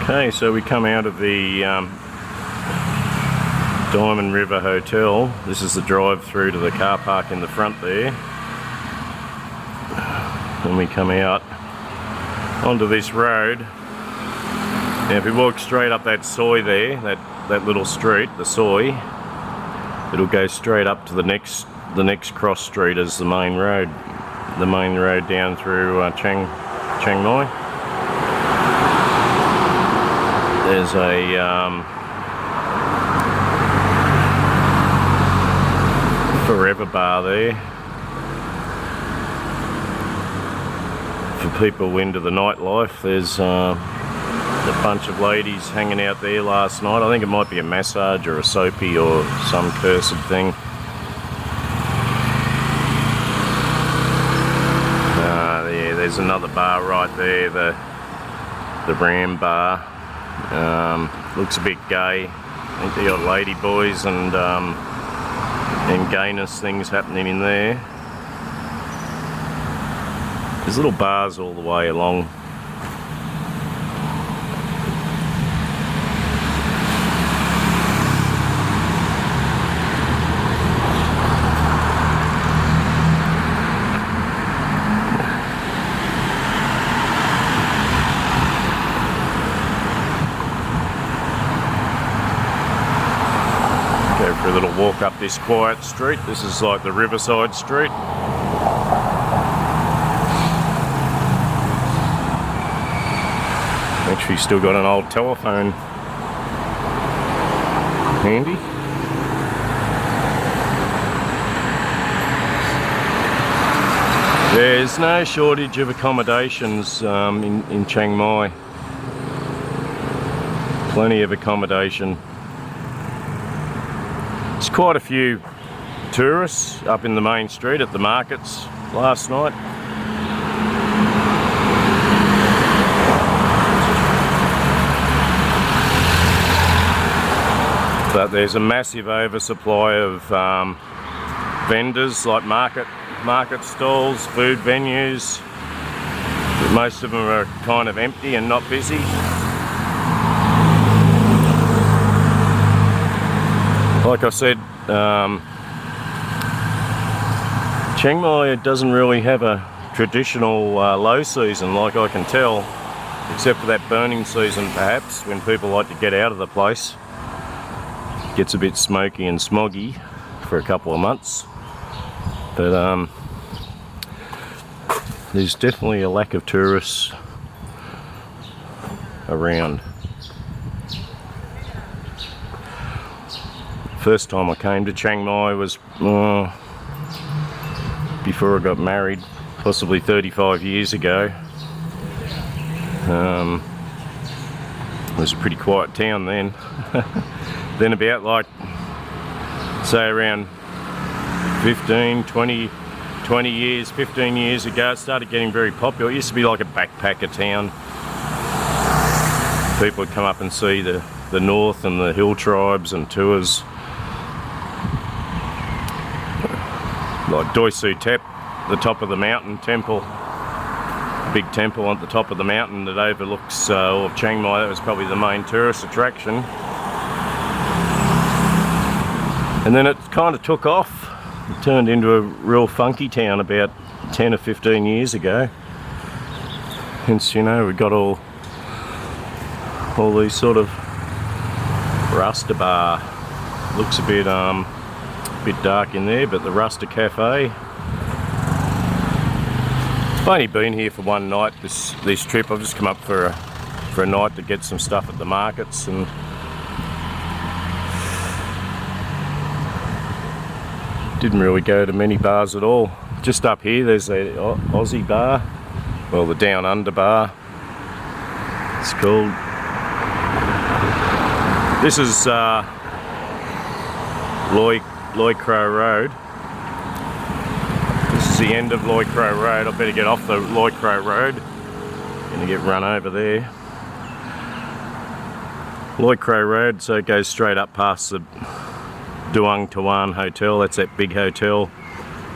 Okay, so we come out of the Diamond River Hotel. This is the drive through to the car park in the front there. And we come out onto this road. Now if we walk straight up that soy there, that little street, the soy, it'll go straight up to the next cross street as the main road down through Chiang Mai. There's a Forever bar there for people into the nightlife. There's a bunch of ladies hanging out there last night. I think it might be a massage or a soapy or some cursed thing. Yeah, there's another bar right there, the Ram bar. Looks a bit gay. I think they got lady boys and gayness things happening in there. There's little bars all the way along. Go for a little walk up this quiet street. This is like the Riverside Street. Actually still got an old telephone handy. There's no shortage of accommodations in Chiang Mai. Plenty of accommodation. There's quite a few tourists up in the main street at the markets last night. But there's a massive oversupply of vendors, like market stalls, food venues. Most of them are kind of empty and not busy. Like I said, Chiang Mai doesn't really have a traditional low season, like I can tell, except for that burning season perhaps, when people like to get out of the place. It gets a bit smoky and smoggy for a couple of months, but there's definitely a lack of tourists around. First time I came to Chiang Mai was before I got married, possibly 35 years ago. It was a pretty quiet town then. Then about like, say around 15 years ago, it started getting very popular. It used to be like a backpacker town. People would come up and see the north and the hill tribes and tours. Like Doi Su Tep, the top of the mountain temple, big temple on the top of the mountain that overlooks all of Chiang Mai. That was probably the main tourist attraction. And then it kind of took off. It turned into a real funky town about 10 or 15 years ago. Hence, you know, we got all these sort of Rasta bar. Looks a bit dark in there, but the Rasta Cafe. I've only been here for one night this trip. I've just come up for a night to get some stuff at the markets, and didn't really go to many bars at all. Just up here there's a Aussie bar, well, the Down Under bar it's called. This is Loy Crow Road. This is the end of Loy Crow Road. I better get off the Loy Crow Road. Gonna get run over there. Loy Crow Road, so it goes straight up past the Duang Tawan Hotel. That's that big hotel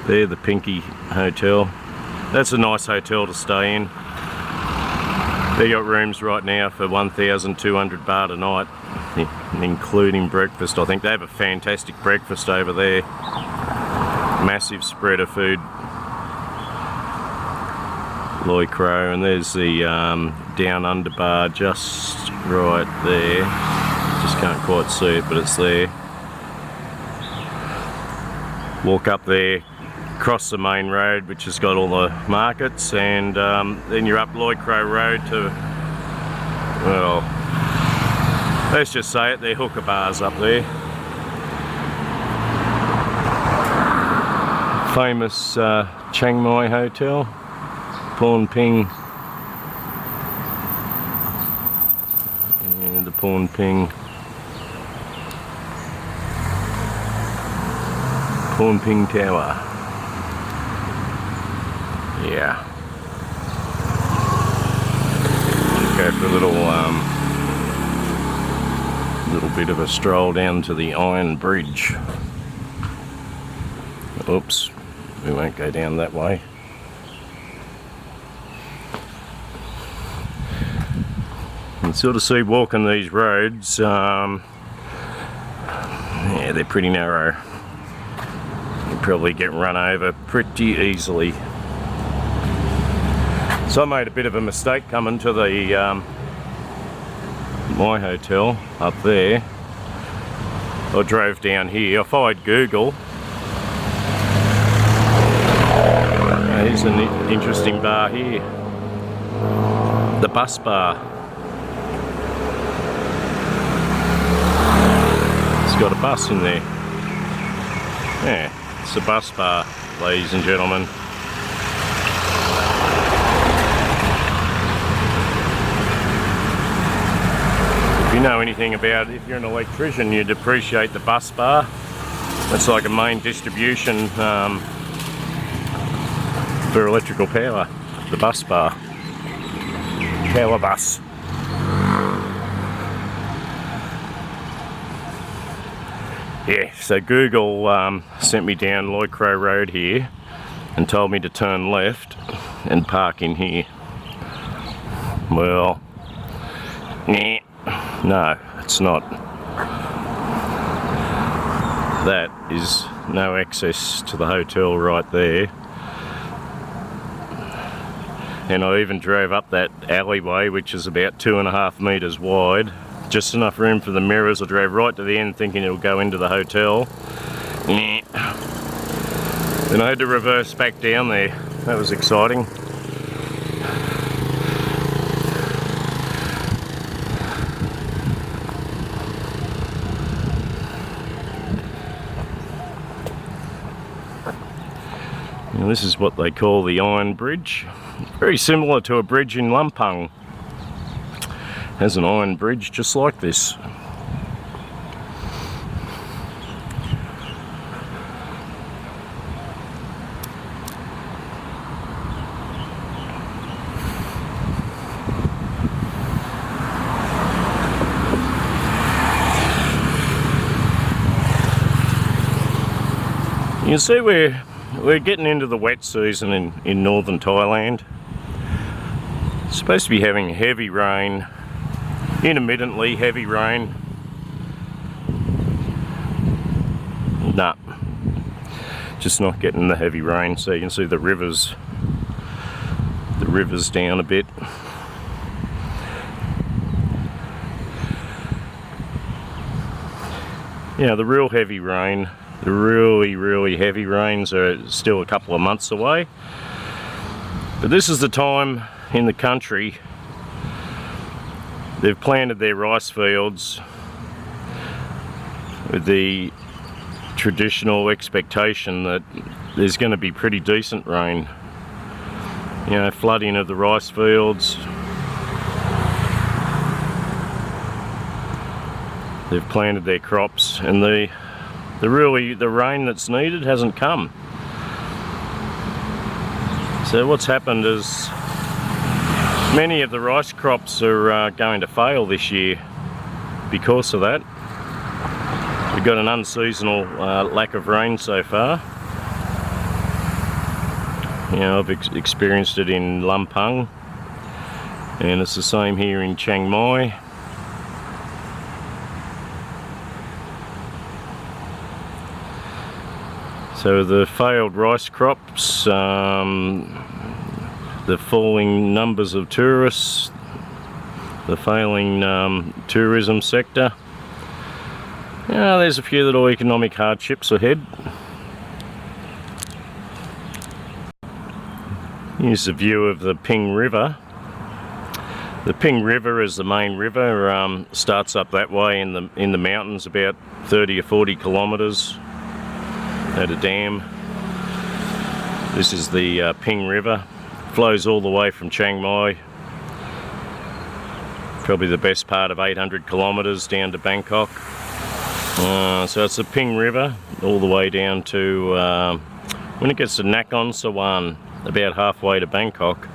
there, the Pinky Hotel. That's a nice hotel to stay in. They got rooms right now for 1,200 baht a night, including breakfast. I think they have a fantastic breakfast over there. Massive spread of food. Loi Crow, and there's the down under bar just right there. Just can't quite see it, but it's there. Walk up there, cross the main road, which has got all the markets, and then you're up Loi Crow Road to, well, let's just say it, they're hooker bars up there. Famous Chiang Mai hotel, Pawn Ping, and the Pawn Ping Tower. Yeah. Go for a little bit of a stroll down to the Iron Bridge. Oops, we won't go down that way. You can sort of see walking these roads, yeah, they're pretty narrow. You probably get run over pretty easily. So I made a bit of a mistake coming to the my hotel up there. I drove down here. I followed Google. Here's an interesting bar here. The bus bar. It's got a bus in there. Yeah, it's a bus bar, ladies and gentlemen. If you know anything about it, if you're an electrician, you'd appreciate the bus bar. It's like a main distribution for electrical power. The bus bar. Power bus. Yeah, so Google sent me down Loi Crow Road here and told me to turn left and park in here. Well, nah, no, it's not. That is no access to the hotel right there. And I even drove up that alleyway, which is about 2.5 meters wide. Just enough room for the mirrors. I drove right to the end thinking it'll go into the hotel. Then I had to reverse back down there. That was exciting. Now this is what they call the Iron Bridge. Very similar to a bridge in Lampang. Has an iron bridge just like this. You can see we're getting into the wet season in northern Thailand. It's supposed to be having heavy rain. Intermittently heavy rain. Nah, just not getting the heavy rain. So you can see the rivers down a bit. Yeah, the real heavy rain, the really heavy rains are still a couple of months away. But this is the time in the country they've planted their rice fields with the traditional expectation that there's going to be pretty decent rain. You know, flooding of the rice fields. They've planted their crops, and the rain that's needed hasn't come. So what's happened is many of the rice crops are going to fail this year because of that. We've got an unseasonal lack of rain so far. You know, I've experienced it in Lampang And it's the same here in Chiang Mai. So the failed rice crops, the falling numbers of tourists, the failing tourism sector. There's a few little economic hardships ahead. Here's a view of the Ping River. The Ping River is the main river, starts up that way in the mountains about 30 or 40 kilometres at a dam. This is the Ping River. Flows all the way from Chiang Mai, probably the best part of 800 kilometres down to Bangkok. So it's the Ping River all the way down to, when it gets to Nakhon Sawan, about halfway to Bangkok,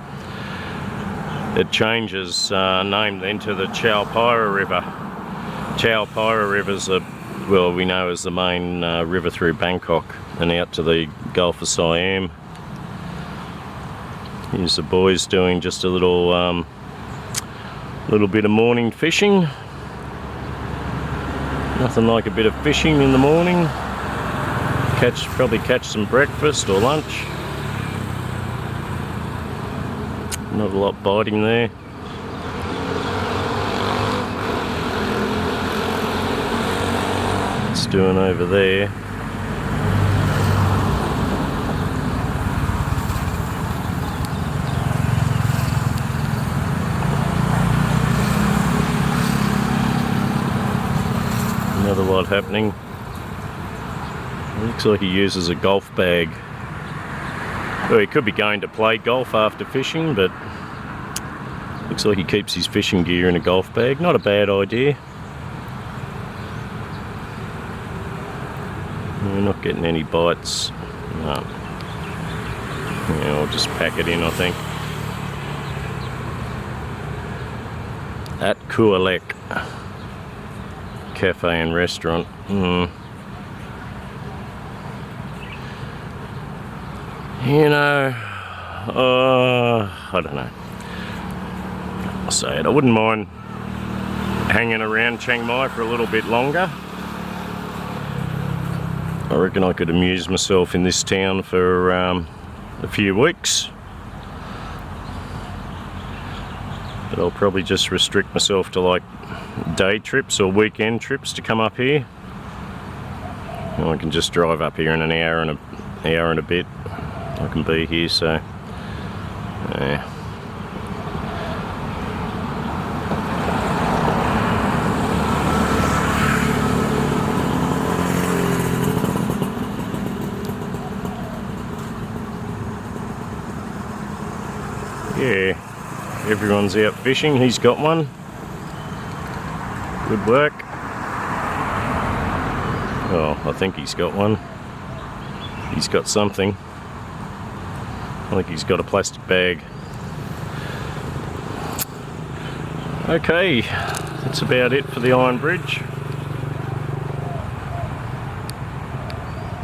it changes name then to the Chao Phraya River. Chao Phraya River's well, we know as the main river through Bangkok and out to the Gulf of Siam. Here's the boys doing just a little bit of morning fishing. Nothing like a bit of fishing in the morning. Probably catch some breakfast or lunch. Not a lot biting there. What's doing over there? Another lot happening. Looks like he uses a golf bag. Well, he could be going to play golf after fishing, but looks like he keeps his fishing gear in a golf bag. Not a bad idea. We're not getting any bites. No. Yeah, I'll just pack it in, I think. At Kualek Cafe and Restaurant. You know, I don't know. I'll say it. I wouldn't mind hanging around Chiang Mai for a little bit longer. I reckon I could amuse myself in this town for a few weeks. But I'll probably just restrict myself to like day trips or weekend trips to come up here. And I can just drive up here in an hour and a bit. I can be here, so yeah. Yeah, everyone's out fishing. He's got one. Good work. Oh, I think he's got one. He's got something. I think he's got a plastic bag. Okay, that's about it for the Iron Bridge.